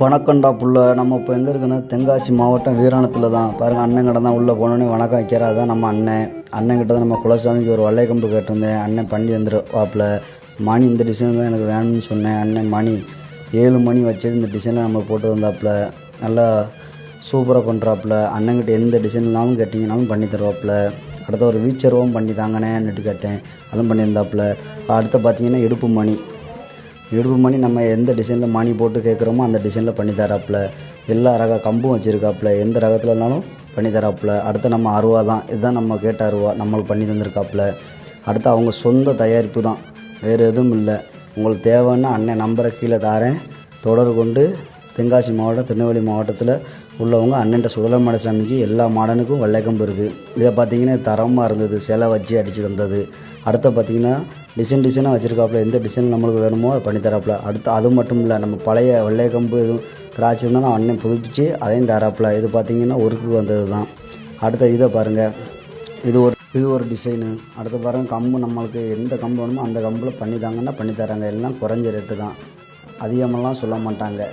வணக்கம்டா புள்ள. நம்ம இப்போ எங்கே இருக்குன்னா தென்காசி மாவட்டம் வீராணத்தில் தான். பாருங்கள், அண்ணன் கடை தான். உள்ளே போனோடனே வணக்கம் வைக்கிறா. அதான் நம்ம அண்ணன்கிட்ட தான் நம்ம குலசாமிக்கு ஒரு வள்ளை கம்பு கேட்டிருந்தேன். அண்ணன் பண்ணி வந்துடுவாப்பில். மணி இந்த டிசைன் தான் எனக்கு வேணும்னு சொன்னேன். அண்ணன் மணி 7 மணி வச்சது இந்த டிசைனில் நம்ம போட்டு வந்தாப்புல. நல்லா சூப்பராக பண்ணுறாப்புல. அண்ணன்கிட்ட எந்த டிசைன்னாலும் கேட்டிங்கனாலும் பண்ணி தருவாப்புல. அடுத்த ஒரு வீச்சர்வும் பண்ணி தாங்கண்ணேன்னுட்டு கேட்டேன், அதுவும் பண்ணி இருந்தாப்புல. அடுத்து பார்த்திங்கன்னா இடுப்பு மணி நம்ம எந்த டிசைனில் மணி போட்டு கேட்குறோமோ அந்த டிசைனில் பண்ணி தராப்புல. எல்லா ரக கம்பும் வச்சுருக்காப்புல. எந்த ரகத்துலனாலும் பண்ணி தராப்புல. அடுத்து நம்ம அருவா தான். இதுதான் நம்ம கேட்ட அருவா நம்மளுக்கு பண்ணி தந்திருக்காப்புல. அடுத்து அவங்க சொந்த தயாரிப்பு தான், வேறு எதுவும் இல்லை. உங்களுக்கு தேவைன்னா அண்ணன் நம்பரை கீழே தாரேன், தொடர்பு கொண்டு. தென்காசி மாவட்டம், திருநெல்வேலி மாவட்டத்தில் உள்ளவங்க அண்ணன்ட்ட சுடலமாட சாமிக்கு எல்லா மாடனுக்கும் வெள்ளைக்கம்பு இருக்குது. இதை பார்த்திங்கன்னா தரமாக இருந்தது, சிலை வச்சு அடித்து தந்தது. அடுத்து பார்த்திங்கன்னா டிசைனாக வச்சுருக்காப்புல. எந்த டிசைன் நம்மளுக்கு வேணுமோ அதை பண்ணித்தராப்புல. அடுத்து அது மட்டும் இல்லை, நம்ம பழைய வெள்ளைக்கம்பு எதுவும் கிராச்சி இருந்தாலும் அண்ணன் புதுப்பிச்சு அதையும் தராப்புல. இது பார்த்திங்கன்னா ஒர்க்கு வந்தது தான். அடுத்த இதை பாருங்கள், இது ஒரு டிசைனு. அடுத்து பாருங்கள், கம்பு நம்மளுக்கு எந்த கம்பு வேணுமோ அந்த கம்பில் பண்ணி தாங்கன்னா பண்ணி தராங்க. எல்லாம் குறைஞ்ச ரேட்டு தான், அதிகமெல்லாம் சொல்ல மாட்டாங்க.